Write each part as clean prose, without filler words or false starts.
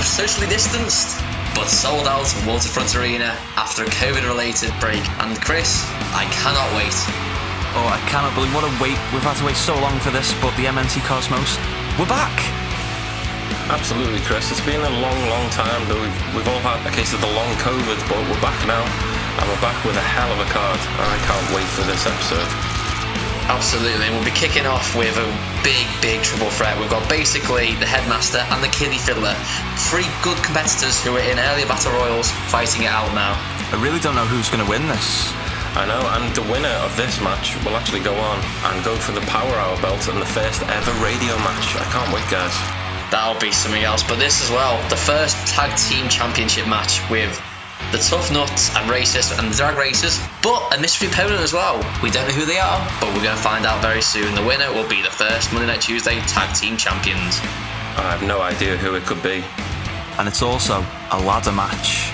socially distanced, but sold out Waterfront Arena after a COVID-related break. And Chris, I cannot wait. Oh, I cannot believe what a wait. We've had to wait so long for this, but the MNT Cosmos, we're back. Absolutely, Chris. It's been a long time, but we've all had a case of the long COVID, but we're back now, and we're back with a hell of a card, and I can't wait for this episode. Absolutely, we'll be kicking off with a big triple threat. We've got basically the Headmaster and the Kiddy Fiddler, three good competitors who were in earlier Battle Royals, fighting it out now. I really don't know who's going to win this. I know, and the winner of this match will actually go on and go for the Power Hour belt and the first ever radio match. I can't wait, guys. That'll be something else, but this as well, the first Tag Team Championship match with the Tough Nuts and Racers and the Drag Racers, but a mystery opponent as well. We don't know who they are, but we're going to find out very soon. The winner will be the first Monday Night Tuesday Tag Team Champions. I have no idea who it could be. And it's also a ladder match.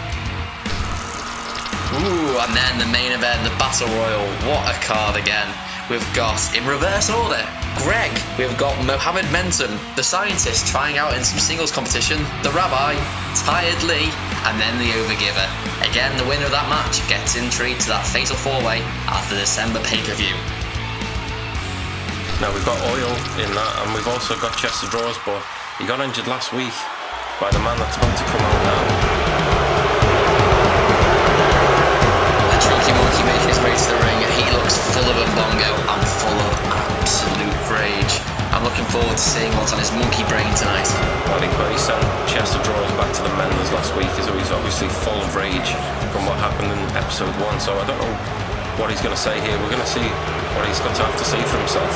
Ooh, and then the main event, the Battle Royale. What a card again. We've got, in reverse order, Greg. We've got Mohammed Mentum, the scientist, trying out in some singles competition. The Rabbi, Tired Lee, and then the Overgiver. Again, the winner of that match gets entry to that fatal four-way at the December PPV. Now, we've got Oil in that, and we've also got Chest of Drawers, but he got injured last week by the man that's about to come out now. The Chunkey Monkey making his way to the ring, and he looks full of a bongo and full of absolute rage. I'm looking forward to seeing what's on his monkey brain tonight. Well, he sent Chest of Drawers back to the Menders last week, so he's obviously full of rage from what happened in episode 1, so I don't know what he's going to say here. We're going to see what he's got to have to say for himself.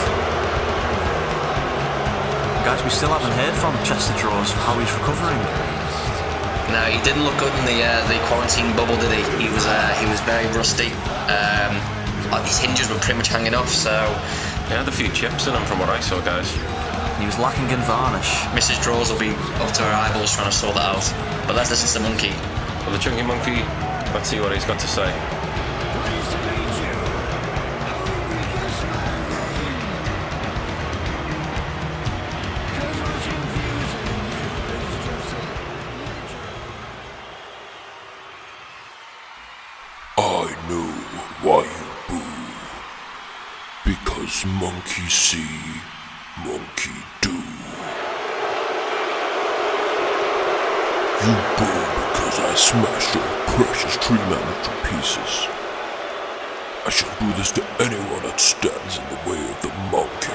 Guys, we still haven't heard from Chest of Drawers how he's recovering. No, he didn't look good in the quarantine bubble, did he? He was very rusty. His hinges were pretty much hanging off, so... He had a few chips in him from what I saw, guys. He was lacking in varnish. Mrs. Drawers will be up to her eyeballs trying to sort that out. But let's listen to the monkey. Well, the Chunky Monkey, let's see what he's got to say. I know why you boo. Because monkey see, monkey do. You boo because I smashed your precious tree man to pieces. I shall do this to anyone that stands in the way of the monkey.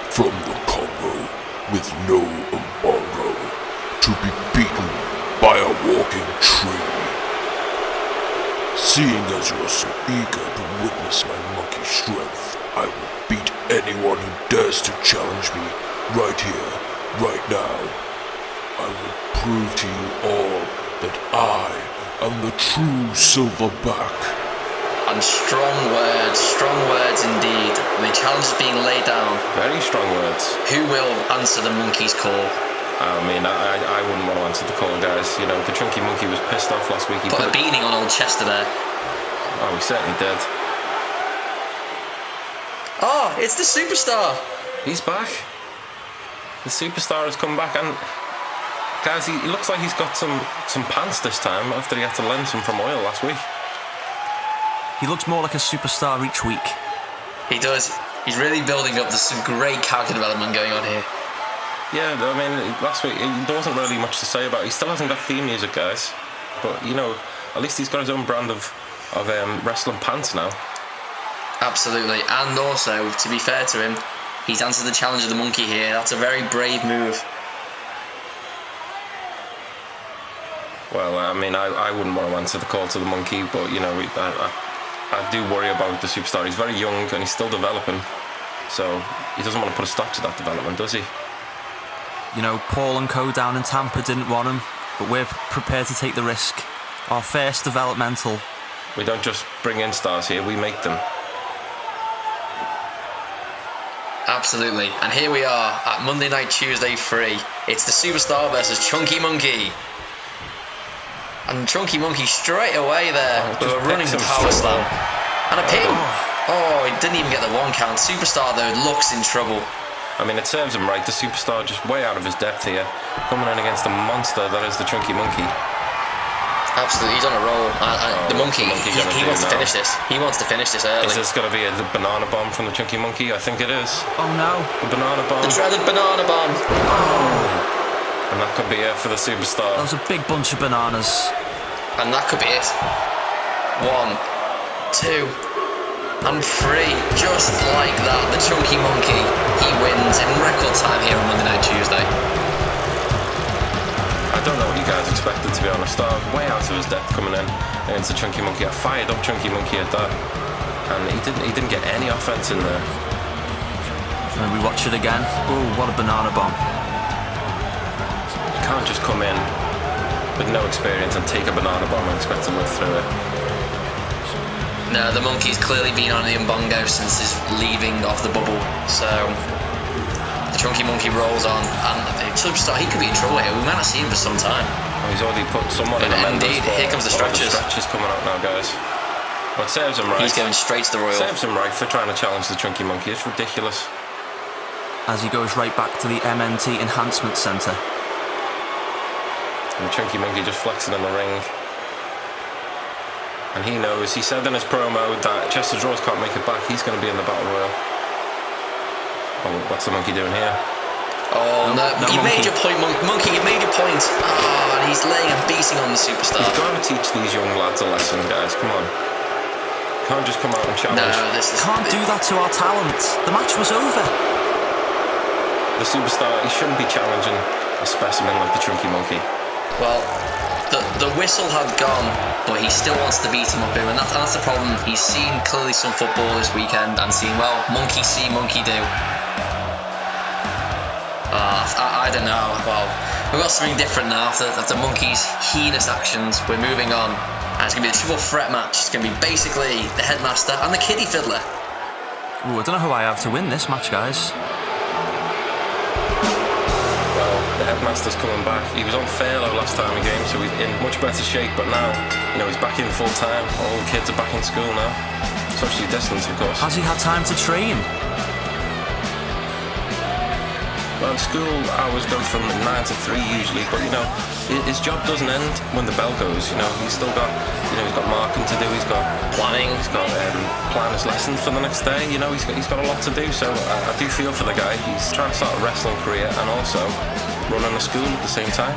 From the Congo, with no embargo, to be beaten by a walking tree. Seeing as you are so eager to witness my monkey strength, I will beat anyone who dares to challenge me right here, right now. I will prove to you all that I am the true silverback. And strong words indeed. The challenge is being laid down. Very strong words. Who will answer the monkey's call? I mean, I wouldn't want to answer the call, guys. You know, the Chunky Monkey was pissed off last week. He put a beating on old Chester there. Oh, he certainly did. Oh, it's the Superstar. He's back. The Superstar has come back, and guys, he looks like he's got some pants this time after he had to lend some from Oil last week. He looks more like a superstar each week. He does. He's really building up. There's some great character development going on here. Yeah, I mean, last week there wasn't really much to say about it. He still hasn't got theme music, guys. But, you know, at least he's got his own brand of wrestling pants now. Absolutely. And also, to be fair to him, he's answered the challenge of the monkey here. That's a very brave move. Well, I mean, I wouldn't want to answer the call to the monkey, but, you know, I do worry about the Superstar. He's very young and he's still developing, so he doesn't want to put a stop to that development, does he? You know, Paul and co down in Tampa didn't want him, but we're prepared to take the risk. Our first developmental. We don't just bring in stars here, we make them. Absolutely. And here we are at Monday Night Tuesday 3. It's the Superstar versus Chunky Monkey. And Chunky Monkey straight away there with a running power slam. And a pin. Oh, he didn't even get the 1 count. Superstar, though, looks in trouble. I mean, it serves him right. The Superstar just way out of his depth here, coming in against the monster that is the Chunky Monkey. Absolutely, he's on a roll. The monkey, he wants to finish this. He wants to finish this early. Is this going to be the banana bomb from the Chunky Monkey? I think it is. Oh no. The banana bomb. The dreaded banana bomb. Oh. And that could be it for the Superstar. That was a big bunch of bananas. And that could be it. 1, 2, and 3. Just like that, the Chunky Monkey, he wins in record time here on Monday Night Tuesday. I don't know what you guys expected, to be honest. Way out of his depth coming in against the Chunky Monkey. I fired up Chunky Monkey at that, and he didn't get any offense in there. And we watch it again. Oh, what a banana bomb! You can't just come in with no experience and take a banana bomb and expect to live through it. No, the monkey's clearly been on the Mbongo since his leaving of the bubble. So the Chunky Monkey rolls on, and the Superstar, he could be in trouble here. We might not see him for some time. Oh, he's already put someone in a mental Indeed, spot. here comes the stretchers. The stretchers coming out now, guys. But serves him right. He's going straight to the Royal. Serves him right for trying to challenge the Chunky Monkey. It's ridiculous. As he goes right back to the MNT Enhancement Centre. And the Chunky Monkey just flexing in the ring. And he knows, he said in his promo that Chester Draws can't make it back. He's going to be in the Battle Royale. Oh, what's the monkey doing here? Oh, no, you made your point, Monkey, you made your point. Oh, and he's laying a beating on the Superstar. You've got to teach these young lads a lesson, guys. Come on. Can't just come out and challenge. No, this is... Can't do that to our talent. The match was over. The Superstar, he shouldn't be challenging a specimen like the Chunky Monkey. Well, the whistle had gone, but he still wants to beat him up here, and that's the problem. He's seen clearly some football this weekend and seen, well, monkey see, monkey do. I don't know. Well, we've got something different now after the monkey's heinous actions. We're moving on, and it's going to be a triple threat match. It's going to be basically the Headmaster and the Kiddy Fiddler. Ooh, I don't know who I have to win this match, guys. Well, the Headmaster's coming back. He was on furlough last time he came, so he's in much better shape, but now, he's back in full time. All the kids are back in school now. Socially distanced, of course. Has he had time to train? Well, school hours go from 9 to 3 usually, but his job doesn't end when the bell goes. He's still got, he's got marking to do. He's got Planning. He's got plan his lessons for the next day. He's got a lot to do. So I do feel for the guy. He's trying to start a wrestling career and also running a school at the same time.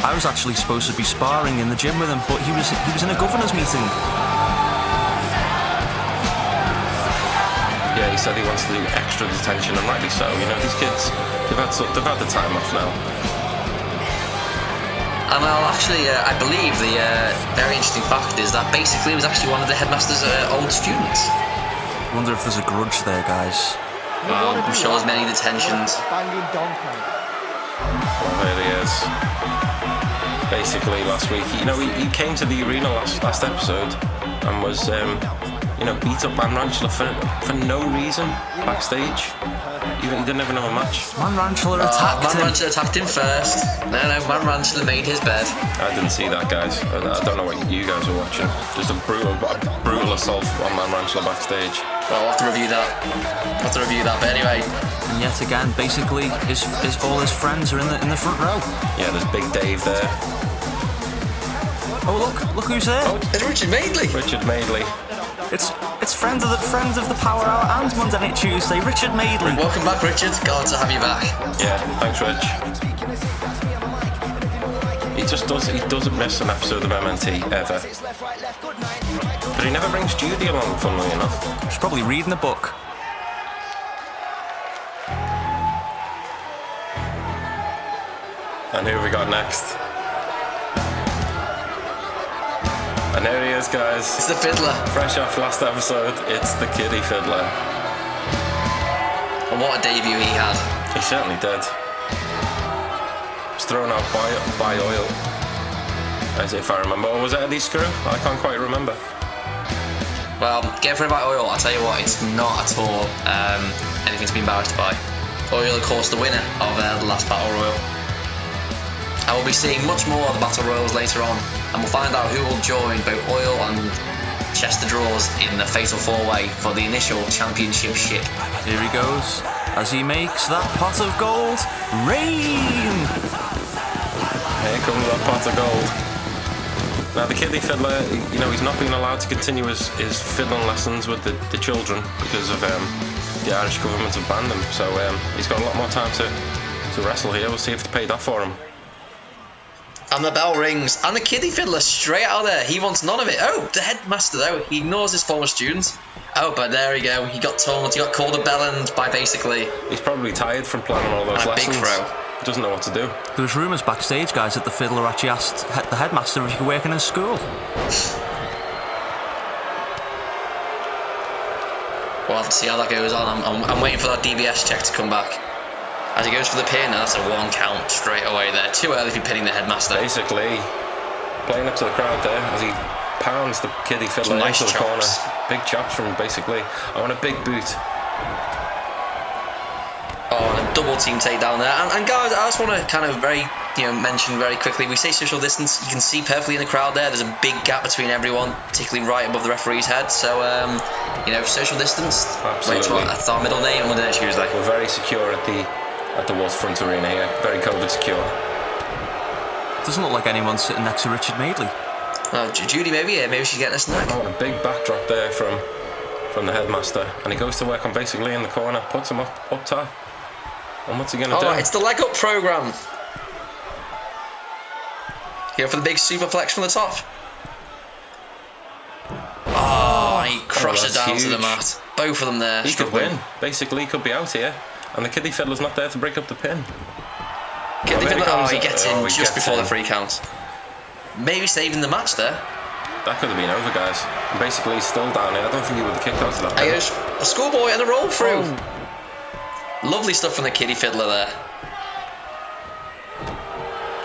I was actually supposed to be sparring in the gym with him, but he was in a governor's meeting. Yeah, he said he wants to do extra detention, and rightly so. These kids, they've had the time off now. And I believe the very interesting fact is that basically it was actually one of the Headmaster's old students. I wonder if there's a grudge there, guys. Well, I'm sure there's many detentions. Well, there he is. Basically, last week, he came to the arena last episode and was, beat up Man Ranchler for no reason backstage. He didn't even have a match. Man Ranchler attacked him. Man Ranchler attacked him first. No, Man Ranchler made his bed. I didn't see that, guys. I don't know what you guys were watching. Just a brutal assault on Man Ranchler backstage. Well, we'll have to review that. But anyway. And yet again, basically, all his friends are in the front row. Yeah, there's Big Dave there. Oh, look who's there. Oh, it's Richard Madeley. Richard Madeley. It's friend of the Power Hour and Monday Night Tuesday, Richard Madeley. Welcome back, Richard. Glad to have you back. Yeah, thanks, Rich. He doesn't miss an episode of MNT ever. But he never brings Judy along, funnily enough. He's probably reading a book. And who have we got next? And there he is, guys. It's the Fiddler. Fresh off last episode, it's the Kiddy Fiddler. And what a debut he had. He certainly did. Was thrown out by oil, as if I remember. Or was it Eddie Screw? I can't quite remember. Well, getting thrown by Oil, I'll tell you what, it's not at all anything to be embarrassed by. Oil, of course, the winner of the last Battle Royale. I will be seeing much more of the Battle Royals later on, and we'll find out who will join both Oil and Chester Draws in the Fatal 4-Way for the initial Championship Ship. Here he goes, as he makes that pot of gold rain! Here comes that pot of gold. Now the Kiddy Fiddler, you know, he's not been allowed to continue his fiddling lessons with the children because of the Irish government have banned them. So he's got a lot more time to wrestle here. We'll see if it's paid off for him. And the bell rings, and the Kiddy Fiddler straight out there. He wants none of it. Oh, the Headmaster though, he ignores his former students. Oh, but there we go. He got taunted. He got called a bellend by basically. He's probably tired from planning all those and a lessons. Big throw. Doesn't know what to do. There was rumours backstage, guys, that the Fiddler actually asked the Headmaster if he could work in his school. We'll have to see how that goes on. I'm waiting for that DBS check to come back. As he goes for the pin, that's a 1 count straight away there. Too early to be pinning the Headmaster. Basically, playing up to the crowd there as he pounds the Kiddy Fiddler nice into the chops. corner. Big chops from basically. I want a big boot. Oh, and a double team takedown there. And guys, I just want to kind of mention very quickly, we say social distance. You can see perfectly in the crowd there. There's a big gap between everyone, particularly right above the referee's head. So, social distance. Absolutely. Wait, that's our middle name on Monday and Tuesday. We're very secure at the waterfront arena here. Very COVID secure. Doesn't look like anyone's sitting next to Richard Madeley. Oh, Judy, maybe she's getting a snack. Oh, and a big backdrop there from the Headmaster, and he goes to work on basically in the corner, puts him up top. And what's he going to do? Oh, it's the leg up program. Here for the big superplex from the top. Oh, he crushes down huge. to the mat. Both of them there. He could win. Basically, he could be out here. And the Kiddy Fiddler's not there to break up the pin. Kiddy Fiddler, he gets in he just gets before in. the 3 count. Maybe saving the match there. That could have been over, guys. And basically, he's still down here. I don't think he would have kicked out of that. There goes a schoolboy and a roll through. Lovely stuff from the Kiddy Fiddler there.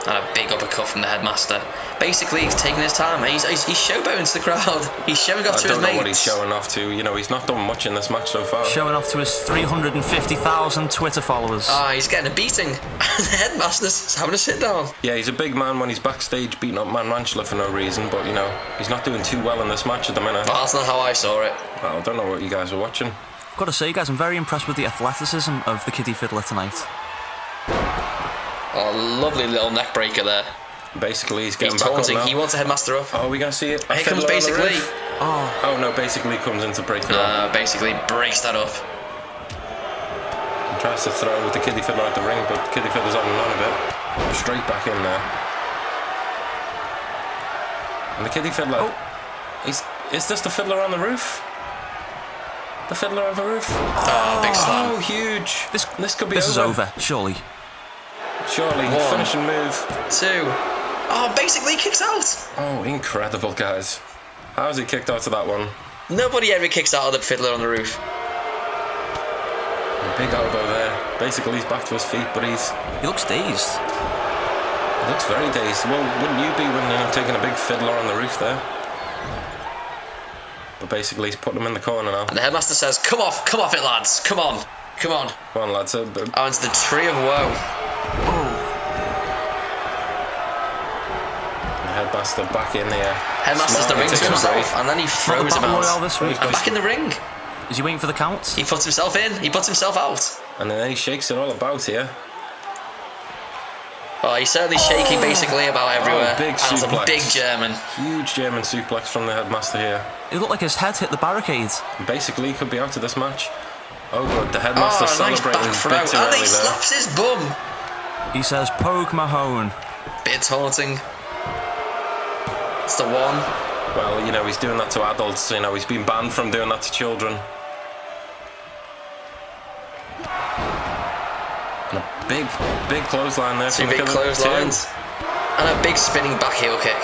And a big uppercut from the Headmaster. Basically, he's taking his time. He's showboating to the crowd. He's showing off to his mates. I don't know what he's showing off to. You know, he's not done much in this match so far. Showing off to his 350,000 Twitter followers. He's getting a beating. The Headmaster's having a sit down. Yeah, he's a big man when he's backstage beating up Man Ranchler for no reason, but, he's not doing too well in this match at the minute. But that's not how I saw it. Well, I don't know what you guys were watching. I've got to say, guys, I'm very impressed with the athleticism of the Kiddy Fiddler tonight. Oh, lovely little neck breaker there. Basically, he's getting He's back taunting. up now. He wants a Headmaster up. Oh, we gonna see it. Here comes basically. Oh no, basically comes in to break it up. Basically breaks that up. He tries to throw with the Kiddy Fiddler at the ring, but the Kiddy Fiddler's on and on a bit. Straight back in there. And the Kiddy Fiddler. Is this the Fiddler on the roof? The Fiddler on the roof? Oh, big slam. Oh, huge. This could be This is over, surely. Surely, 1, finishing move. 2. Oh, basically he kicks out. Oh, incredible, guys. How's he kicked out of that one? Nobody ever kicks out of the Fiddler on the roof. A big elbow there. Basically, he's back to his feet, but He looks dazed. he looks very dazed. Well, wouldn't you be when taking a big Fiddler on the roof there? But basically, he's putting him in the corner now. And the Headmaster says, come off it, lads. Come on. Come on. Come on, lads. Oh, it's the Tree of Woe. The Headmaster back in here. Headmaster's the ring to himself, and then he throws him Battle out. Royale this week. And back in the ring. Is he waiting for the count? He puts himself in. He puts himself out. And then he shakes it all about here. Well, he's certainly shaking basically about everywhere. Big and that's a suplex. big German. Huge German suplex from the Headmaster here. It looked like his head hit the barricade. And basically, he could be out of this match. Oh, good. The Headmaster's Nice celebrating back a throw. bit too And early he there. slaps his bum. He says, poke Mahone. Bit of taunting. It's the 1. Well, he's doing that to adults. He's been banned from doing that to children. And a big clothesline there. 2 big clotheslines. And a big spinning back heel kick.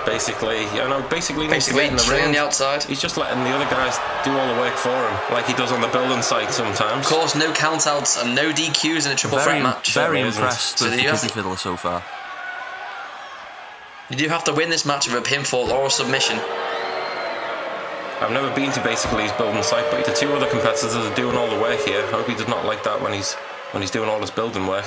Basically, needs to Basically, get in the tree ring. on the outside. He's just letting the other guys do all the work for him, like he does on the building site sometimes. Of course, no countouts and no DQs in a triple threat match. Very Certainly isn't. impressed So with the you have Kiddy to- Fiddler so far. You do have to win this match with a pinfall or a submission. I've never been to basically his building site, but the two other competitors are doing all the work here. I hope he does not like that when he's doing all his building work.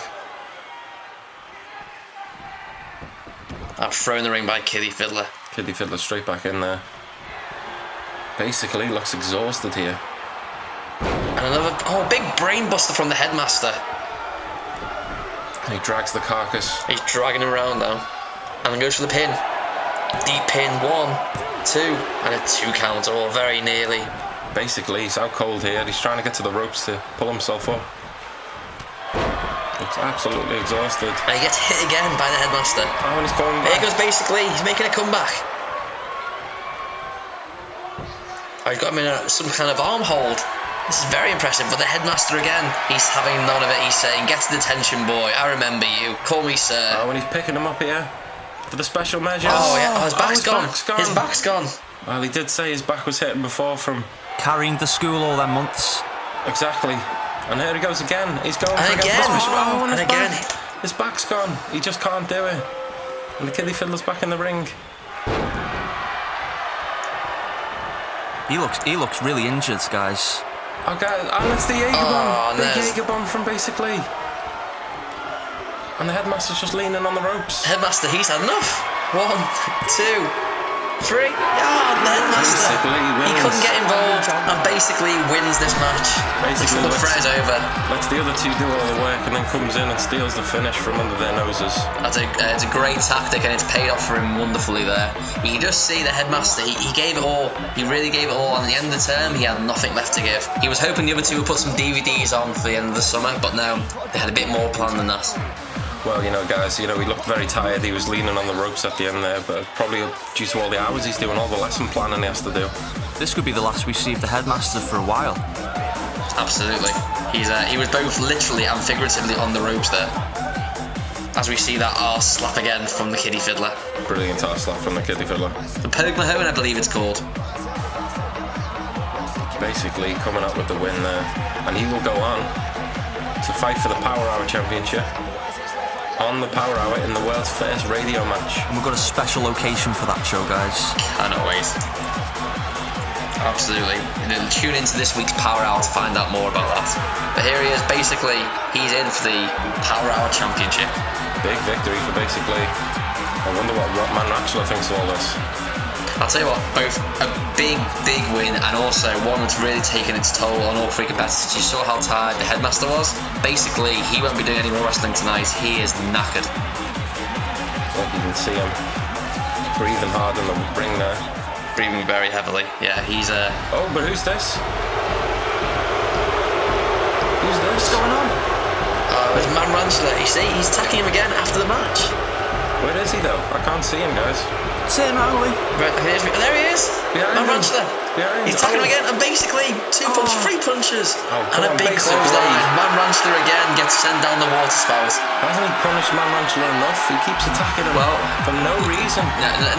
I'm thrown in the ring by Kiddy Fiddler. Kiddy Fiddler straight back in there. Basically looks exhausted here. And another big brain buster from the Headmaster. He drags the carcass. He's dragging him around now. And then goes for the pin. Deep pin, 1, 2, and a 2 count, or very nearly. Basically, he's out cold here. He's trying to get to the ropes to pull himself up. Looks absolutely exhausted. And he gets hit again by the Headmaster. Oh, and he's coming back. There he goes, basically. He's making a comeback. Oh, he's got him in some kind of arm hold. This is very impressive, but the Headmaster again, he's having none of it. He's saying, get to detention, boy. I remember you. Call me sir. Oh, and he's picking him up here for the special measures. Oh, yeah. Oh, his back's gone. His back's gone. Well, he did say his back was hitting before from... Carrying the school all them months. Exactly. And here he goes again. He's going And for again. Oh, and And his again. back. His back's gone. He just can't do it. And the Kiddy Fiddler's back in the ring. He looks really injured, guys. Okay, and it's the Jaeger bomb. The Jaeger bomb from basically. And the Headmaster's just leaning on the ropes. Headmaster, he's had enough. 1, 2, 3. Oh, the Headmaster. He couldn't get involved and basically wins this match. Basically, the threat is over. Lets the other two do all the work and then comes in and steals the finish from under their noses. It's a great tactic and it's paid off for him wonderfully there. You can just see the Headmaster, he gave it all. He really gave it all. And at the end of the term, he had nothing left to give. He was hoping the other two would put some DVDs on for the end of the summer, but no, they had a bit more planned than that. Well, guys, he looked very tired. He was leaning on the ropes at the end there, but probably due to all the hours he's doing, all the lesson planning he has to do. This could be the last we see of the Headmaster for a while. Absolutely. He was both literally and figuratively on the ropes there. As we see that arse slap again from the Kiddy Fiddler. Brilliant arse slap from the Kiddy Fiddler. The Poke Mahone, I believe it's called. Basically coming up with the win there. And he will go on to fight for the Power Hour Championship. On the Power Hour in the world's first radio match. And we've got a special location for that show, guys. Cannot wait. Absolutely. And then tune into this week's Power Hour to find out more about that. But here he is, basically, he's in for the Power Hour Championship. Big victory for basically... I wonder what Man Ratchler thinks of all this. I'll tell you what, both a big win and also one that's really taken its toll on all three competitors. You saw how tired the Headmaster was. Basically, he won't be doing any more wrestling tonight. He is knackered. Well, you can see him breathing hard in the ring there. Breathing very heavily. Yeah, he's Oh, but who's this? Who's this? What's going on? It's Man Ratchler. You see, he's attacking him again after the match. Where is he though? I can't see him, guys. Tim Howley. Right, there he is. Man Ratchler. He's attacking him again, and basically 3 punches, and a big clothesline. Man Ratchler again gets sent down the water spout. Hasn't he punished Man Ratchler enough? He keeps attacking him for no reason.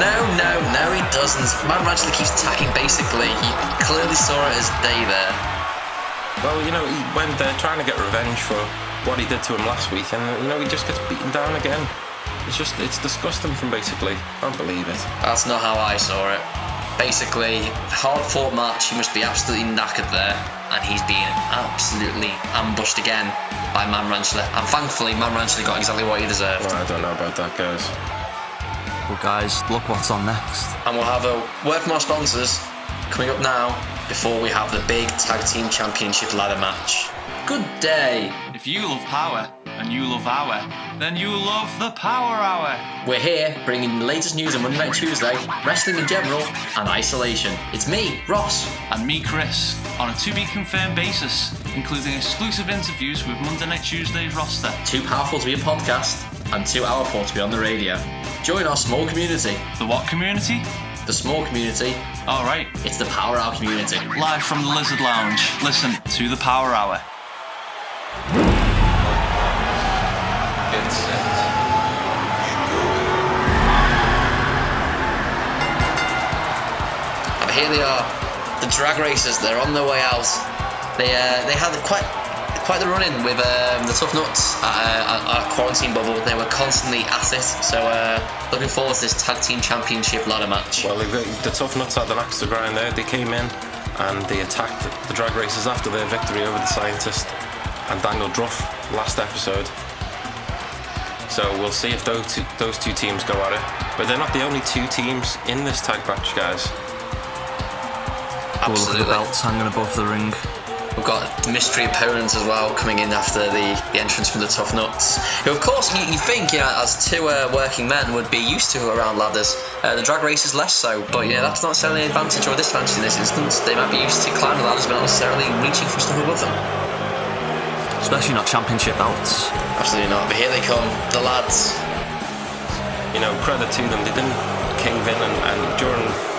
No, he doesn't. Man Ratchler keeps attacking. Basically, he clearly saw it as day there. Well, he went there trying to get revenge for what he did to him last week, and he just gets beaten down again. It's disgusting from basically. I don't believe it. That's not how I saw it. Basically, hard fought match, he must be absolutely knackered there, and he's being absolutely ambushed again by Man Ratchler. And thankfully, Man Ratchler got exactly what he deserved. Well, I don't know about that, guys. Well, guys, look what's on next. And we'll have a word from our sponsors coming up now before we have the big Tag Team Championship ladder match. Good day. If you love power and you love hour, then you love the Power Hour. We're here bringing the latest news on Monday Night Tuesday, wrestling in general, and isolation. It's me, Ross. And me, Chris, on a to-be-confirmed basis, including exclusive interviews with Monday Night Tuesday's roster. Too powerful to be a podcast, and too powerful to be on the radio. Join our small community. The what community? The small community. Alright. It's the Power Hour community. Live from the Lizard Lounge. Listen to the Power Hour. Get set. And here they are, the drag racers. They're on their way out. They had quite the run-in with the Tough Nuts at our quarantine bubble. They were constantly at it, so looking forward to this Tag Team Championship ladder match. Well, the Tough Nuts had an axe to grind there. They came in and they attacked the drag racers after their victory over the Scientist and Daniel Druff last episode. So we'll see if those two teams go at it. But they're not the only two teams in this tag match, guys. Absolutely. Look at the belts hanging above the ring. We've got mystery opponents as well coming in after the entrance from the Tough Nuts, who of course you think, as two working men would be used to around ladders. The drag racers less so, but that's not necessarily an advantage or disadvantage in this instance. They might be used to climbing ladders but not necessarily reaching for stuff above them. Especially not championship belts. Absolutely not, but here they come, the lads. Credit to them, they didn't cave in and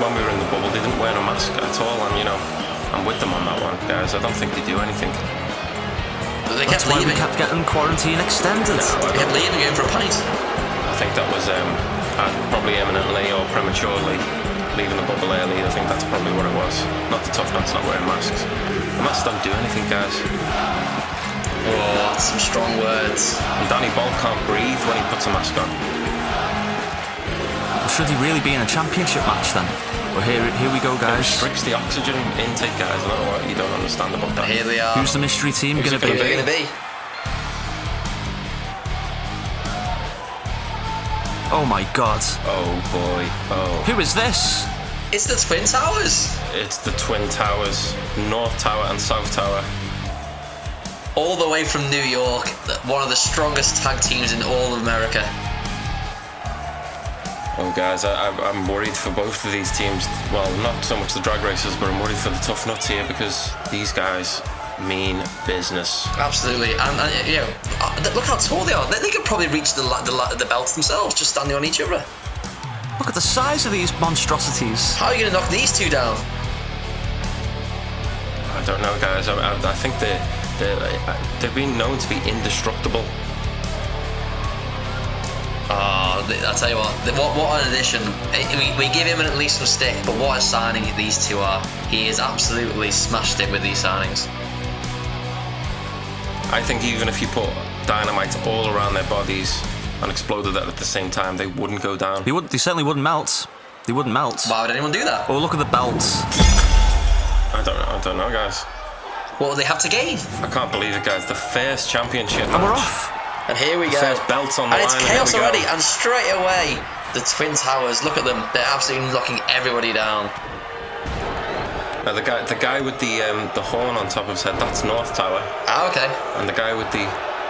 when we were in the bubble they didn't wear a mask at all, and I'm with them on that one, guys. I don't think they do anything. But they That's kept why leaving. we kept getting quarantine extended. They kept leaving, going for a pint. I think that was probably imminently or prematurely leaving the bubble early. I think that's probably what it was. Not the Tough Nuts not wearing masks. The masks don't do anything, guys. Oh, that's some strong words. And Danny Bolt can't breathe when he puts a mask on. Well, should he really be in a championship match then? Well, here we go, It guys. restricts the oxygen intake, guys. I don't know what you don't understand about that. Here they are. Who's the mystery team Who's going to it be? gonna Who's it going to be? Oh my god. Oh boy. Oh. Who is this? It's the Twin Towers. It's the Twin Towers, North Tower and South Tower. All the way from New York, one of the strongest tag teams in all of America. Oh, guys, I'm worried for both of these teams. Well, not so much the drag racers, but I'm worried for the Tough Nuts here because these guys mean business. Absolutely, and look how tall they are. They could probably reach the belts themselves, just standing on each other. Look at the size of these monstrosities. How are you going to knock these two down? I don't know, guys. I think they've been known to be indestructible. I'll tell you what an addition. We give him at least some stick, but what a signing these two are. He has absolutely smashed it with these signings. I think even if you put dynamite all around their bodies and exploded that at the same time, they wouldn't go down. They certainly wouldn't melt. They wouldn't melt. Why would anyone do that? Oh, look at the belts. I don't know, guys. What would they have to gain? I can't believe it, guys. The first championship And we're match. off. And here we go. First belts on the and line, it's and chaos here we go. already. And straight away, the Twin Towers. Look at them. They're absolutely knocking everybody down. Now the guy with the horn on top of his head, that's North Tower. Ah, okay. And the guy with the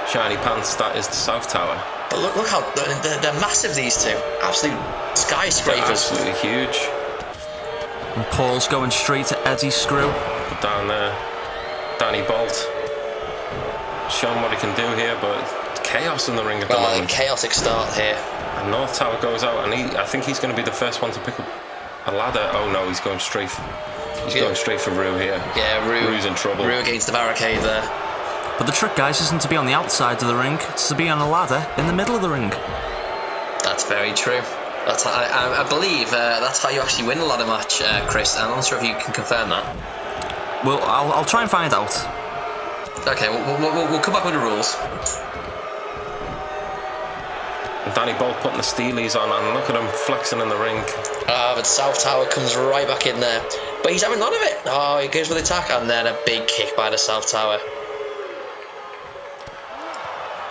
shiny pants, that is the South Tower. But look how they're massive, these two. Absolute They're skyscrapers. absolutely huge. And Paul's going straight to Eddie Screw. Put down there, Danny Bolt. Show him what he can do here, but chaos in the ring at the Well, a moment. chaotic start here. And North Tower goes out, and I think he's going to be the first one to pick up a ladder. Oh no, he's going straight. Going straight for Rue here. Yeah, Rue's in trouble. Rue against the barricade there. But the trick, guys, isn't to be on the outside of the ring. It's to be on a ladder in the middle of the ring. That's very true. I believe that's how you actually win a ladder match, Chris. I'm not sure if you can confirm that. Well, I'll try and find out. Okay, we'll come back with the rules. And Danny Bolt putting the Steelies on, and look at him flexing in the ring. But South Tower comes right back in there. But he's having none of it. Oh, he goes for the attack, and then a big kick by the South Tower.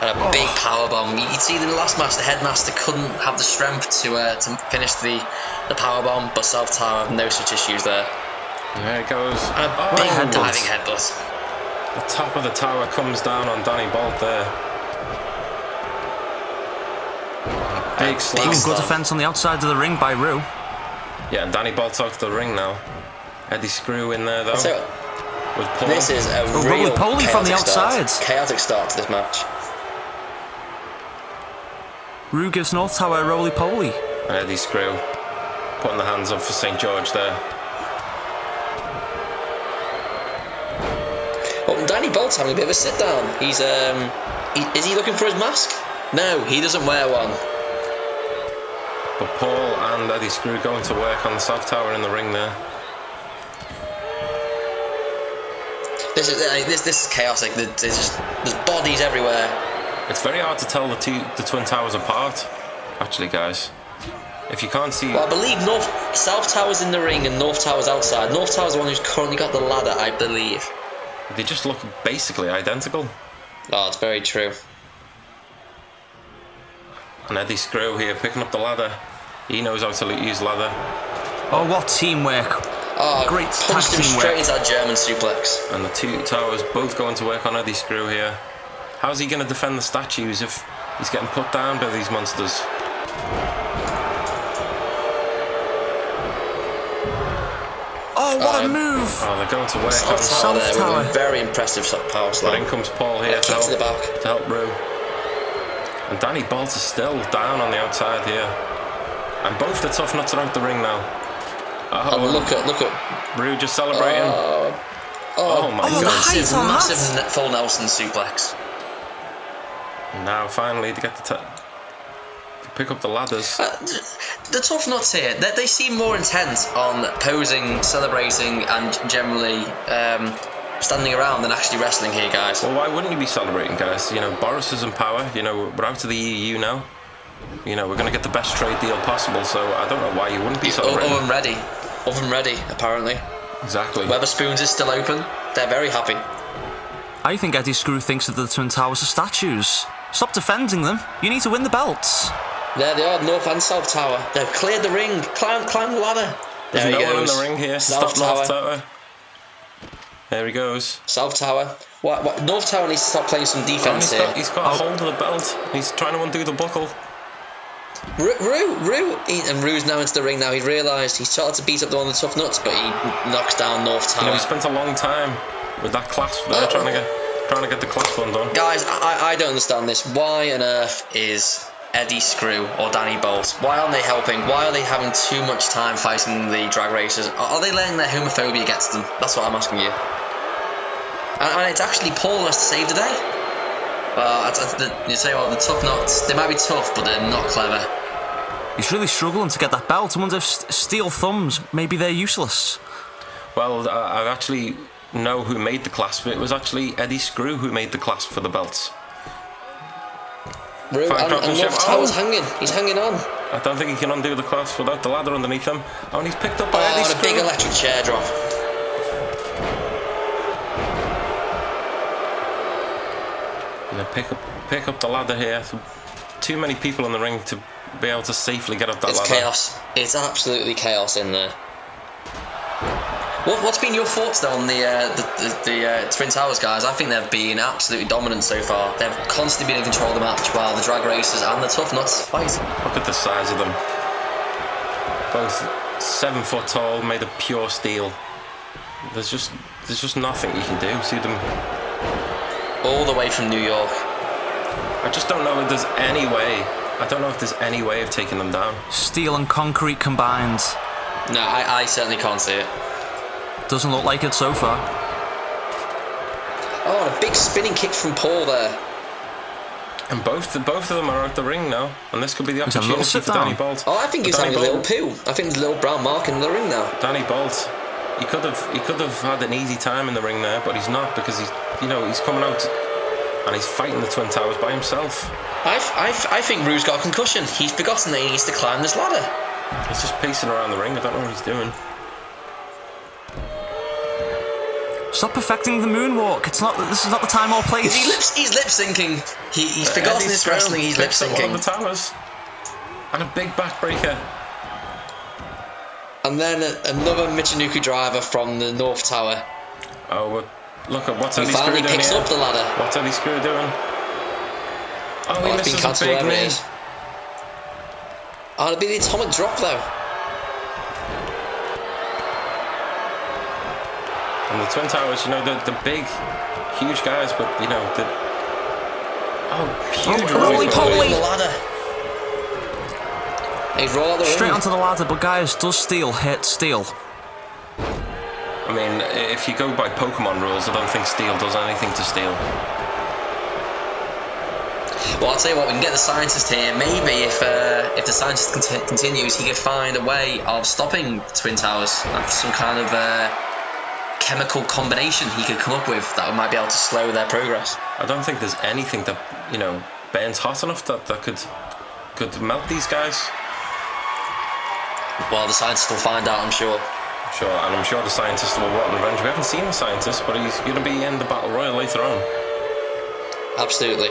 And a big power bomb. You'd see in the last match, the Headmaster couldn't have the strength to finish the power bomb, but South Tower have no such issues there. There it goes. And a big headbutt. diving headbutt. The top of the tower comes down on Danny Bolt there. Big slam. big Good slam. defence on the outside of the ring by Rue. Yeah, and Danny Bolt's out to the ring now. Eddie Screw in there though. So With Paul. this is a real roly-poly from the chaotic start. outside. Chaotic start to this match. Rue gives North Tower a roly-poly. And Eddie Screw putting the hands up for St. George there. Well, Danny Bolt's having a bit of a sit down. He's is he looking for his mask? No, he doesn't wear one. But Paul and Eddie Screw going to work on the South Tower in the ring there. this is chaotic. There's bodies everywhere. It's very hard to tell the Twin Towers apart, actually, guys. If you can't see... Well, I believe South Tower's in the ring and North Tower's outside. North Tower's the one who's currently got the ladder, I believe. They just look basically identical. Oh, it's very true. And Eddie Screw here picking up the ladder. He knows how to use ladder. Oh, what teamwork. Oh, Great tag punched him teamwork. straight into that German suplex. And the two towers both going to work on Eddie Screw here. How's he going to defend the statues if he's getting put down by these monsters? Oh, what a move! Oh, they're going to work on South Tower. Very impressive power But slam. in comes Paul here Kick to the back. to help Rue. And Danny Bolt is still down on the outside here. And both the Tough Nuts are out the ring now. Oh, look at Rue just celebrating. Oh my the god. height on that. Massive full Nelson suplex. Now finally they get to pick up the ladders. The Tough Nuts here, they seem more intent on posing, celebrating, and generally standing around than actually wrestling here, guys. Well, why wouldn't you be celebrating, guys? You know, Boris is in power. You know, we're out of the EU now. You know, we're going to get the best trade deal possible, so I don't know why you wouldn't be celebrating. Oven ready, apparently. Exactly. Weatherspoons is still open. They're very happy. I think Eddie Screw thinks that the Twin Towers are statues. Stop defending them. You need to win the belts. There they are, North and South Tower. They've cleared the ring. Climb the ladder. There's There no he one in goes. the ring here to South stop North Tower. There he goes. South Tower. What? North Tower needs to stop playing some defense here. He's got a hold of the belt. He's trying to undo the buckle. Rue, and Rue's now into the ring now. He realised he's started to beat up one of the Tough Nuts, but he knocks down North Tower. You know, he spent a long time with that clasp there, trying to get the clasp undone. Guys, I don't understand this. Why on earth is Eddie Screw or Danny Bolt? Why aren't they helping? Why are they having too much time fighting the drag racers? Are they letting their homophobia get to them? That's what I'm asking you. And it's actually Paul who has to save the day. You say what, the Tough Nuts, they might be tough, but they're not clever. He's really struggling to get that belt. I wonder if steel thumbs, maybe they're useless. Well, I actually know who made the clasp. It was actually Eddie Screw who made the clasp for the belts. Rue, and North Tower's hanging. He's hanging on. I don't think he can undo the clasp without the ladder underneath him. Oh, and he's picked up by Eddie the Screw. big electric chair drop. You know, pick up the ladder here. Too many people in the ring to be able to safely get up that ladder. It's chaos. It's absolutely chaos in there. What's been your thoughts though on the Twin Towers, guys? I think they've been absolutely dominant so far. They've constantly been in control of the match while the drag racers and the Tough Nuts fight. Look at the size of them. Both 7 foot tall, made of pure steel. There's just nothing you can do. See them all the way from New York. I just don't know if there's any way. I don't know if there's any way of taking them down. Steel and concrete combined. No, I certainly can't see it. Doesn't look like it so far. Oh, and a big spinning kick from Paul there. And both of them are out the ring now, and this could be the opportunity for Danny Bolt. Oh, I think he's having a little poo. I think there's a little brown mark in the ring now. Danny Bolt, he could have had an easy time in the ring there, but he's not, because he's coming out and he's fighting the Twin Towers by himself. I think Rue's got a concussion. He's forgotten that he needs to climb this ladder. He's just pacing around the ring. I don't know what he's doing. Stop perfecting the moonwalk. This is not the time or place. He's lip syncing. He's forgotten his wrestling. He's lip syncing. The towers. And a big backbreaker. And then another Michinoku driver from the North Tower. Oh, look at what's Eddie Screw doing here. He finally picks up the ladder. What's Eddie Screw doing? Oh, he misses a big knee. Oh, it'll be the atomic drop though. And the Twin Towers, the big, huge guys, but huge roly-poly. The ladder. He's roll out the straight ring. onto the ladder, but guys, does steel hit steel? I mean, if you go by Pokemon rules, I don't think steel does anything to steel. Well, I'll tell you what, we can get the scientist here. Maybe if the scientist continues, he could find a way of stopping the Twin Towers. Some kind of chemical combination he could come up with that might be able to slow their progress. I don't think there's anything that, you know, burns hot enough that could melt these guys. Well, the scientists will find out, I'm sure. Sure, and I'm sure the scientist will rot revenge. We haven't seen the scientist, but he's going to be in the Battle Royale later on. Absolutely.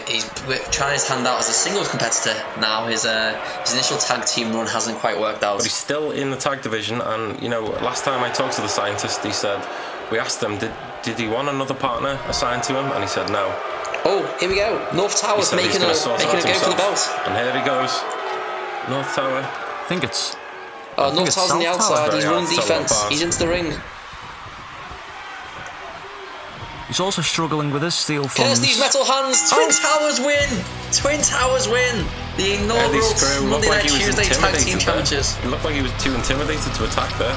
He's trying his hand out as a singles competitor now. His initial tag team run hasn't quite worked out. But he's still in the tag division, and, you know, last time I talked to the scientist, he said, we asked him, did he want another partner assigned to him? And he said no. Oh, here we go. North Tower's making a go for the belt. And here he goes. North Tower. I think it's... North Tower's on the outside. He's running defense. He's into the ring. He's also struggling with his steel thumbs. Curse these metal hands! Twin Towers win! Twin Towers win! The inaugural Monday Night Tuesday Tag Team Championships. It looked like he was too intimidated to attack there.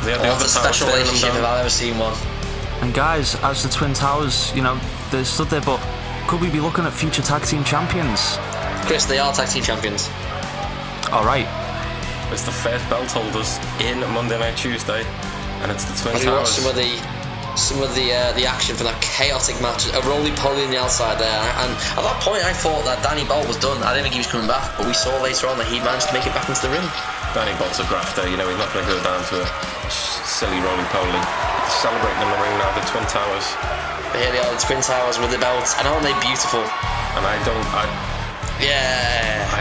That's a special relationship if I've ever seen one. And guys, as the Twin Towers, you know, they're stood there, but could we be looking at future tag team champions? Chris, they are tag team champions. Alright. It's the first belt holders in Monday Night Tuesday, and it's the Twin Towers. Some of the action from that chaotic match, a roly-poly on the outside there, and at that point I thought that Danny Bolt was done. I didn't think he was coming back, but we saw later on that he managed to make it back into the ring. Danny Bolt's a grafter, you know, he's not going to go down to a silly roly-poly. Celebrating in the ring now, the Twin Towers. But here they are, the Twin Towers with the belts, and aren't they beautiful? And I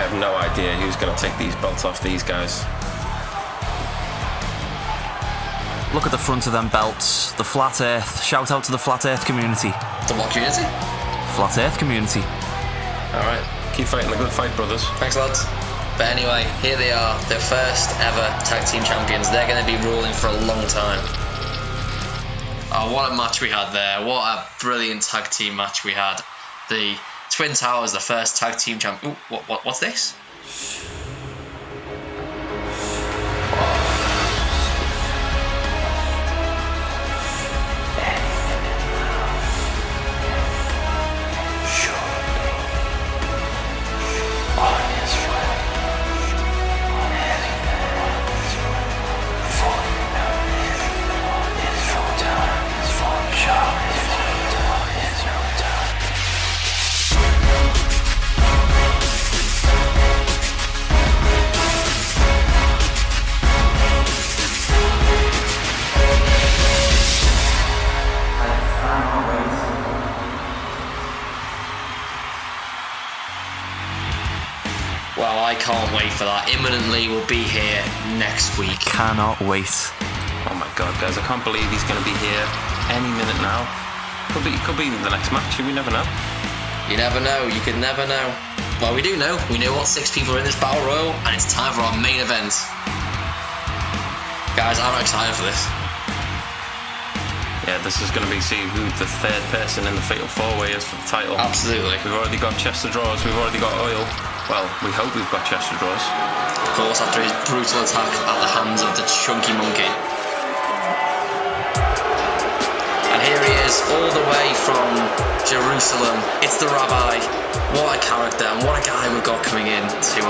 have no idea who's going to take these belts off these guys. Look at the front of them belts. The Flat Earth. Shout out to the Flat Earth community. The what community? Flat Earth community. Alright. Keep fighting the good fight, brothers. Thanks, lads. But anyway, here they are, their first ever tag team champions. They're going to be ruling for a long time. Oh, what a match we had there. What a brilliant tag team match we had. The Twin Towers, the first tag team champ. Ooh, what's this? Well, I can't wait for that. Imminently, we'll be here next week. Cannot wait. Oh my god, guys, I can't believe he's going to be here any minute now. Could be the next match, we never know. You never know, you could never know. Well, we do know. We know what 6 people are in this Battle Royale, and it's time for our main event. Guys, I'm excited for this. Yeah, this is going to be see who the third person in the Fatal 4-Way is for the title. Absolutely. We've already got chest of drawers, we've already got oil. Well, we hope we've got chest of drawers. Of course, after his brutal attack at the hands of the Chunky Monkey. And here he is, all the way from Jerusalem. It's the Rabbi. What a character, and what a guy we've got coming in to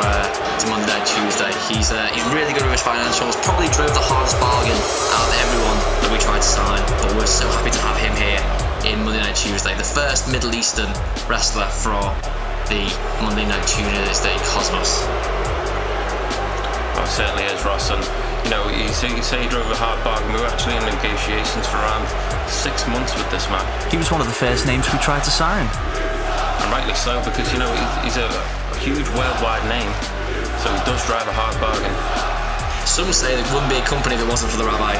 Monday Night Tuesday. He's really good with his financials. Probably drove the hardest bargain out of everyone that we tried to sign. But we're so happy to have him here in Monday Night Tuesday. The first Middle Eastern wrestler for the Monday Night Tuesday Cosmos. Oh, it certainly is, Ross. And you know, you say he drove a hard bargain. We were actually in negotiations for around 6 months with this man. He was one of the first names we tried to sign. And rightly so, because you know he's a huge worldwide name, so he does drive a hard bargain. Some say there wouldn't be a company if it wasn't for the Rabbi.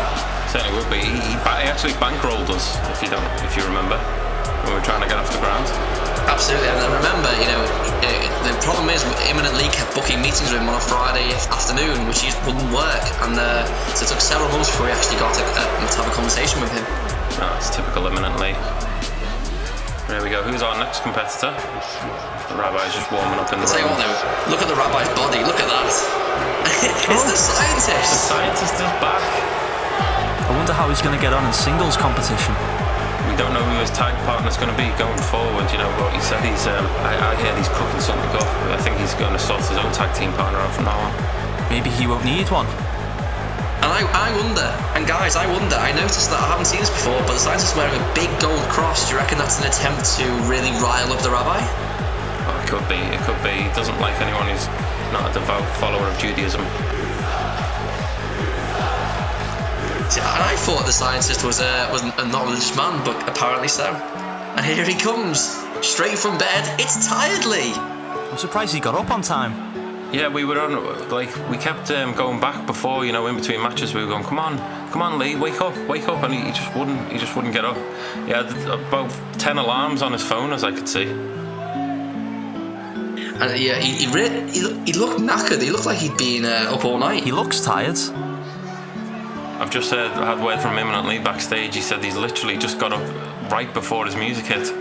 Certainly would be. He actually bankrolled us, if you remember, when we were trying to get off the ground. Absolutely, and remember, you know, the problem is Imminent Lee kept booking meetings with him on a Friday afternoon, which just wouldn't work, and so it took several months before we actually got to have a conversation with him. No, it's typical Imminent Lee. There we go. Who's our next competitor? The Rabbi's just warming up in the ring. I'll tell you what though, look at the Rabbi's body, look at that. It's the scientist. The scientist is back. I wonder how he's going to get on in singles competition. We don't know who his tag partner's going to be going forward, you know, but he said he's, I hear he's cooking something up. I think he's going to sort his own tag team partner out from now on. Maybe he won't need one. And I wonder, and guys, I wonder, I noticed that I haven't seen this before, but the scientist is wearing a big gold cross. Do you reckon that's an attempt to really rile up the rabbi? Oh, it could be. It could be. He doesn't like anyone who's not a devout follower of Judaism. See, and I thought the scientist was a not religious man, but apparently so. And here he comes, straight from bed. It's tired, Lee. I'm surprised he got up on time. Yeah, we were on, we kept going back before, in between matches. We were going, come on, Lee, wake up, and he just wouldn't get up. He had about 10 alarms on his phone, as I could see. And yeah, he looked knackered. He looked like he'd been up all night. He looks tired. I've just had word from him and Lee backstage. He said he's literally just got up right before his music hit.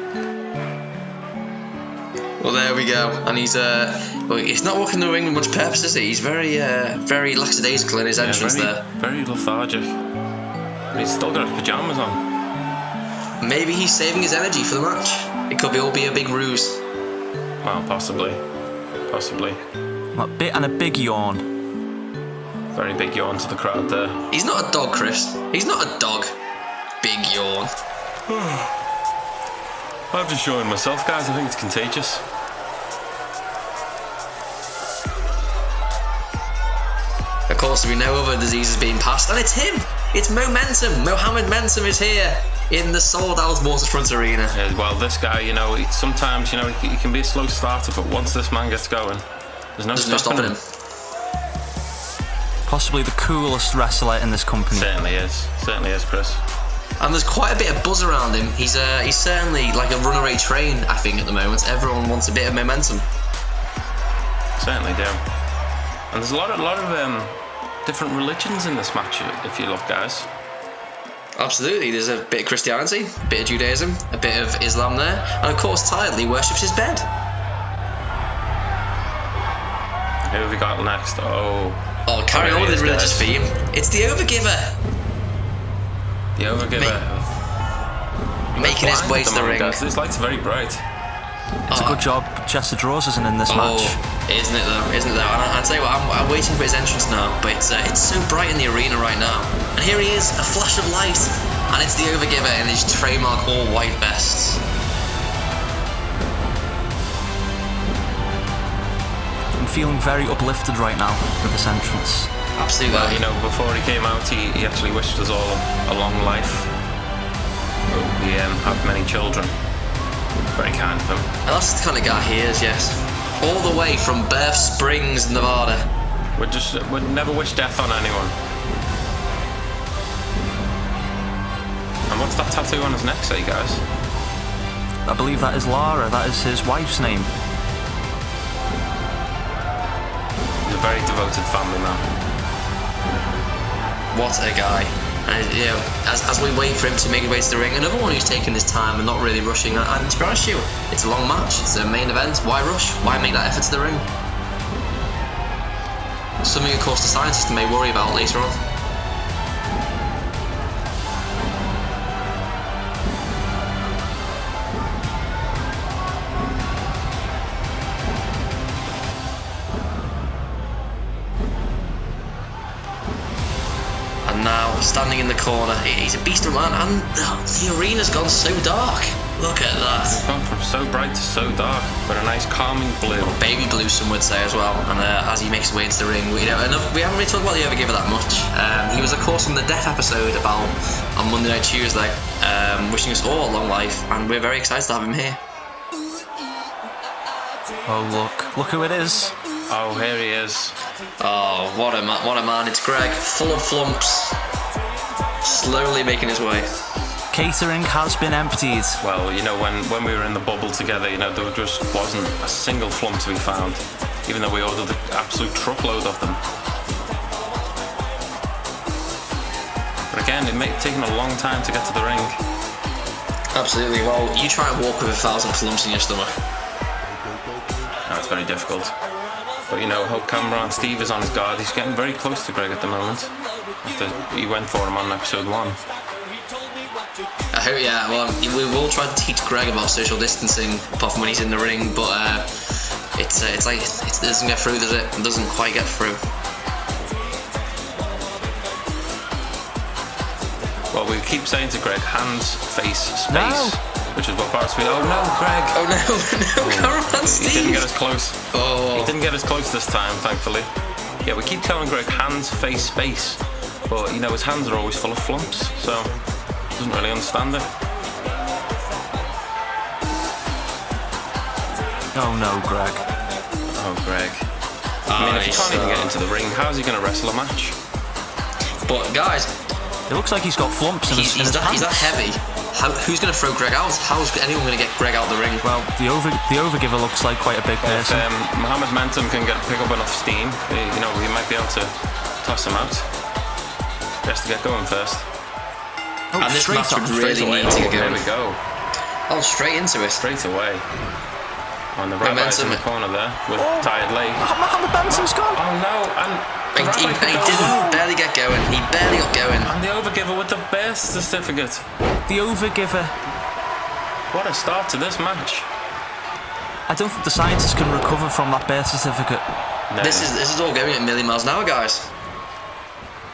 Well, there we go. And he's not walking the ring with much purpose, is he? He's very lackadaisical in his entrance there. Very lethargic. And he's still got his pajamas on. Maybe he's saving his energy for the match. It could all be a big ruse. Well, possibly. And a big yawn. Very big yawn to the crowd there. He's not a dog, Chris. He's not a dog. Big yawn. I'm just showing myself, guys. I think it's contagious. Of course, we know other diseases being passed, and it's him. It's Mentum. Mohammed Mentum is here in the sold-out waterfront arena. Yeah, well, this guy, sometimes, he can be a slow starter, but once this man gets going, there's no stopping him. Possibly the coolest wrestler in this company. Certainly is, Chris. And there's quite a bit of buzz around him. He's certainly like a runaway train, I think, at the moment. Everyone wants a bit of momentum. Certainly do. And there's a lot of different religions in this match, if you look, guys. Absolutely. There's a bit of Christianity, a bit of Judaism, a bit of Islam there, and of course, Lee worships his bed. Who have we got next? Oh, carry on with the religious theme. It's the Overgiver. The Overgiver. Making his way to the ring. Guys. This light's very bright. It's a good job Chester Draws isn't in this match. Isn't it though? And I tell you what, I'm waiting for his entrance now, but it's so bright in the arena right now. And here he is, a flash of light, and it's the Overgiver in his trademark all-white vest. I'm feeling very uplifted right now with this entrance. Absolutely. Well, before he came out, he actually wished us all a long life. We have many children. Very kind of him. And that's the kind of guy he is, yes. All the way from Birth Springs, Nevada. Would never wish death on anyone. And what's that tattoo on his neck say, guys? I believe that is Lara. That is his wife's name. He's a very devoted family man. What a guy. And as we wait for him to make his way to the ring, another one who's taking his time and not really rushing. And to be honest with you, it's a long match, it's a main event. Why rush? Why make that effort to the ring? Something, of course, the scientist may worry about later on. Now, standing in the corner, he's a beast of a man, and the arena's gone so dark. Look at that. It's gone from so bright to so dark, but a nice calming blue. Baby blue, some would say as well. And as he makes his way into the ring, we haven't really talked about the Overgiver that much. He was, of course, on the Death episode on Monday Night Tuesday, wishing us all a long life, and we're very excited to have him here. Oh, look who it is. Oh, here he is. Oh, what a man. It's Greg, full of flumps, slowly making his way. Catering has been emptied. Well, when we were in the bubble together, there just wasn't a single flump to be found, even though we ordered an absolute truckload of them. But again, it may have taken a long time to get to the ring. Absolutely. Well, you try and walk with 1,000 flumps in your stomach. No, it's very difficult. But Hope Cameron Steve is on his guard. He's getting very close to Greg at the moment. He went for him on episode 1. I hope, yeah. Well, we will try to teach Greg about social distancing, apart from when he's in the ring. But it's like it doesn't get through, does it? It doesn't quite get through. Well, we keep saying to Greg, hands, face, space. No. Which is what Bart's feeling. Oh no, Greg! Oh no, come on, Steve! He didn't get as close. Oh. He didn't get as close this time, thankfully. Yeah, we keep telling Greg hands, face, space. But, you know, his hands are always full of flumps, so he doesn't really understand it. Oh no, Greg. Oh, Greg. I mean, if he can't even get into the ring, how's he going to wrestle a match? But, guys, It looks like he's got flumps in his he's pants. that heavy. Who's going to throw Greg out? How's anyone going to get Greg out the ring? Well, the Overgiver looks like quite a big Well, if person. Mohammed Mentum can pick up enough steam, you know, he might be able to toss him out. He has to get going first. And this straight match on. would really need to get There going. we go. Oh, straight into it. Straight away. On the Rabbi's in the corner there with tired leg. Mohammed Mentum's gone. Oh no, and He Rabbi could go didn't well. barely get going. He barely got going. And the Overgiver with the best certificate. The Overgiver. What a start to this match. I don't think the scientists can recover from that birth certificate. No. This is all going at a million miles an hour, guys.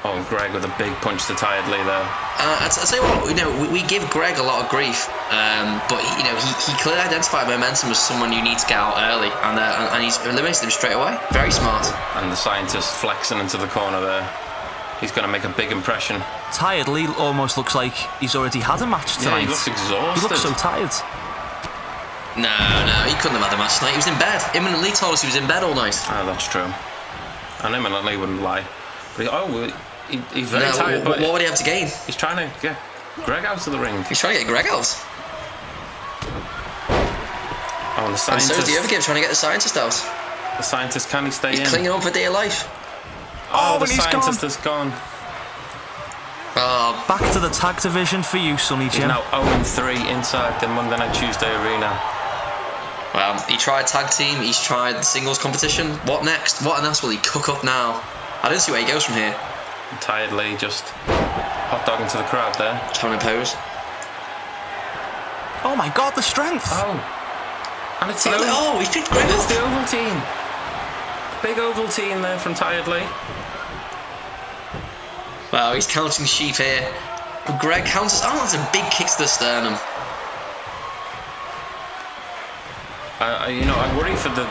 Oh, Greg with a big punch to tired leg there. I'll tell you what, you know, we give Greg a lot of grief, but you know, he clearly identified Momentum as someone you need to get out early, and he's eliminated him straight away. Very smart. And the scientist flexing into the corner there. He's going to make a big impression. Tired Lee almost looks like he's already had a match Yeah, tonight. he looks exhausted. He looks so tired. No, he couldn't have had a match tonight. He was in bed. Imminently told us he was in bed all night. Oh, that's true. And imminently wouldn't lie. But he's very tired. But what would he have to gain? he's trying to get Greg out of the ring. He's trying to get Greg out. Oh, and the And scientist. so is the Overgiver trying to get the scientist out. The scientist, can he stay He's in? clinging on for dear life. Oh, the and he's scientist gone. is gone. Oh, Back to the tag division for you, Sonny He's Jim. now 0-3 inside the Monday Night Tuesday arena. well, he tried tag team. He's tried the singles competition. What next? What else will he cook up now? I don't see where he goes from here. And tired Lee just hot dogging to the crowd there. Trying to pose. Oh my God, the strength! Oh, and it's the Oh, he's picked Greg It's up. the Ovaltine. Big Ovaltine there from Tired Lee. Well, he's counting sheep here. But Greg counters. Oh, that's a big kick to the sternum. I worry for the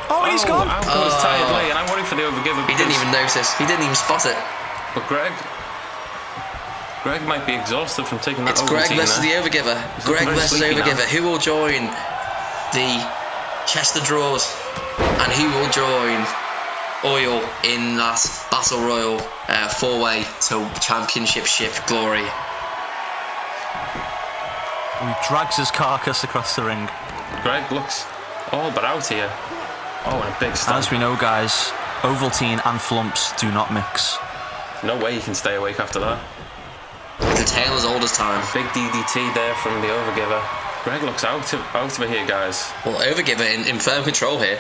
Oh, he's gone! Out goes Tired Lee, and I worry for the Overgiver. He didn't even notice. He didn't even spot it. But Greg might be exhausted from taking that It's Ovaltine Greg versus there. the Overgiver. He's Greg looking very versus sleepy Overgiver. now. Who will join the Chester draws? And who will join Oil in that Battle Royale 4-way to Championship Ship glory? He drags his carcass across the ring. Greg looks all but out here. Oh, and a big stamp. As we know, guys, Ovaltine and flumps do not mix. No way he can stay awake after that. The tale as old as time. Big DDT there from the Overgiver. Greg looks out of it here, guys. Well, Overgiver in firm control here.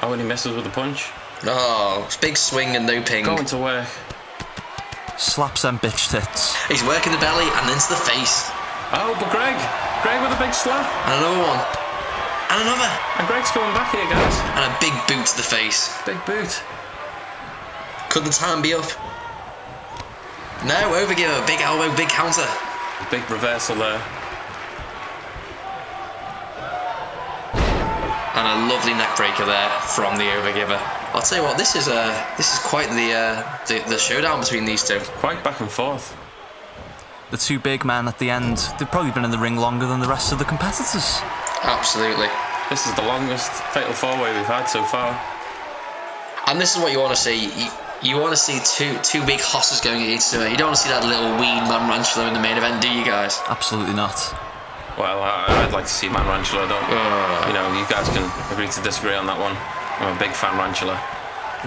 Oh, and he misses with the punch. Oh, big swing and no ping. Going to work. Slaps them bitch tits. He's working the belly and into the face. Oh, but Greg with a big slap. And another one. And another. And Greg's going back here, guys. And a big boot to the face. Big boot. Could the time be up? No, Overgiver, big elbow, big counter. Big reversal there. And a lovely neck breaker there from the Overgiver. I'll tell you what, this is quite the showdown between these two. Quite back and forth. The two big men at the end, they've probably been in the ring longer than the rest of the competitors. Absolutely. This is the longest Fatal 4-way we've had so far. And this is what you want to see. You want to see two big hosses going against each other. You don't want to see that little wee Man Ranchula in the main event, do you guys? Absolutely not. Well, I'd like to see Man Ranchula, don't you know, you guys can agree to disagree on that one. I'm a big fan Ranchula.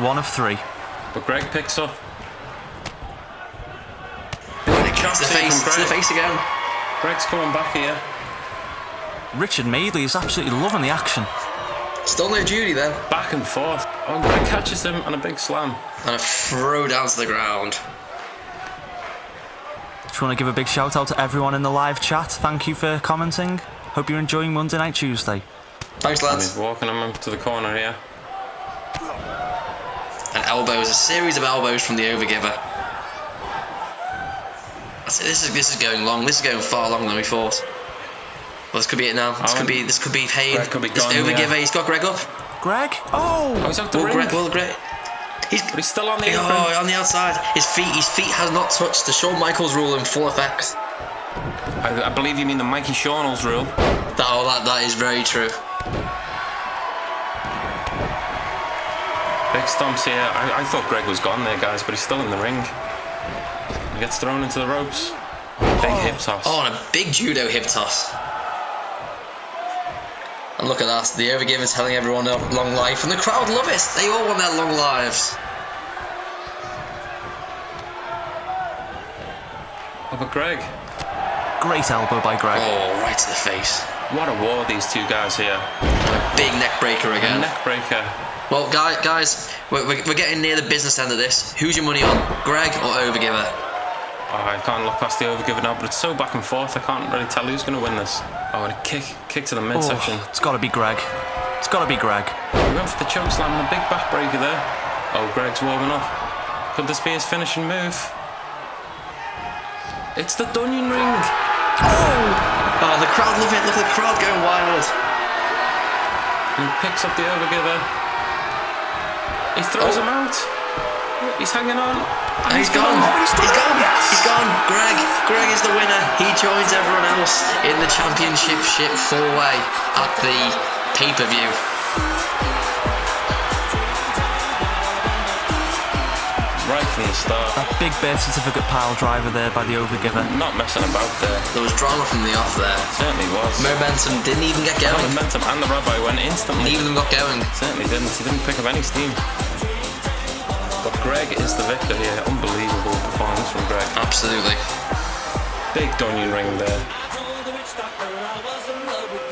1 of 3. But Greg picks up. To the face again. Greg's coming back here. Richard Madeley is absolutely loving the action. Still no Judy there. Back and forth. Oh, Greg catches him and a big slam. And a throw down to the ground. Just want to give a big shout out to everyone in the live chat. Thank you for commenting. Hope you're enjoying Monday Night Tuesday. Thanks, And lads. he's walking him up to the corner here. And elbows, a series of elbows from the Overgiver. This is going long. This is going far longer than we thought. Well, this could be it now. This could be Hayden. Greg could be This gone, Overgiver. yeah. He's got Greg up. Greg? Oh! He's out the ring. Greg. But he's still on the apron. Oh, on the outside. His feet has not touched the Shawn Michaels rule in full effect. I believe you mean the Mikey Shawnels rule. That is very true. Big stomps here. I thought Greg was gone there, guys, but he's still in the ring. He gets thrown into the ropes. Big hip toss. Oh, and a big judo hip toss. And look at that. The Overgiver telling everyone long life, and the crowd love it. They all want their long lives. Oh, but Greg. Great elbow by Greg. Oh, right to the face. What a war, these two guys here. And a big neck breaker again. A neck breaker. Well, guys, we're getting near the business end of this. Who's your money on, Greg or Overgiver? Oh, I can't look past the Overgiver now, but it's so back and forth, I can't really tell who's going to win this. Oh, and a kick to the midsection. It's got to be Greg. It's got to be Greg. He went for the choke slam and a big backbreaker there. Oh, Greg's warming up. Could this be his finishing move? It's the Dunyan ring. Oh, the crowd love it. Look at the crowd going wild. He picks up the Overgiver. He throws him out. He's hanging on. And he's gone. He's gone. Yes. He's gone. Greg is the winner. He joins everyone else in the Championship Ship 4-way at the pay-per-view. Right from the start. That big birth certificate pile driver there by the Overgiver. Not messing about there. There was drama from the off there. Certainly was. Momentum didn't even get going. Momentum and the Rabbi went instantly. Neither of them got going. Certainly didn't. He didn't pick up any steam. But Greg is the victor here. Unbelievable performance from Greg. Absolutely. Big Dunyan ring there.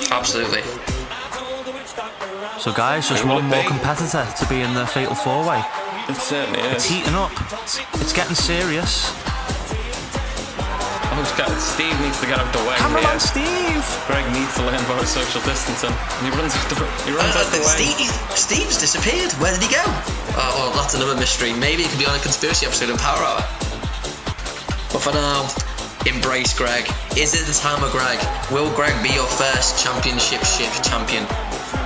Absolutely. So guys, just Who will one it more be? competitor to be in the Fatal 4-way. It certainly It's is. heating up. It's getting serious. Steve needs to get out the way. Cameraman here. Steve! Greg needs to learn about social distancing. And he runs out the way. Steve's disappeared. Where did he go? Oh, that's another mystery. Maybe it could be on a conspiracy episode of Power Hour. But for now, embrace Greg. Is it the time of Greg? Will Greg be your first Championship Ship champion?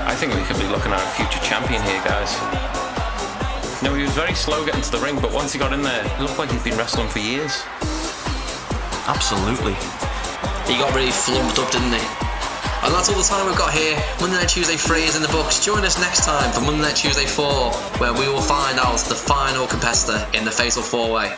I think we could be looking at a future champion here, guys. No, he was very slow getting to the ring, but once he got in there, it looked like he'd been wrestling for years. Absolutely. He got really flumped up, didn't he? And that's all the time we've got here. Monday Night Tuesday 3 is in the books. Join us next time for Monday Night Tuesday 4, where we will find out the final competitor in the Fatal 4-way.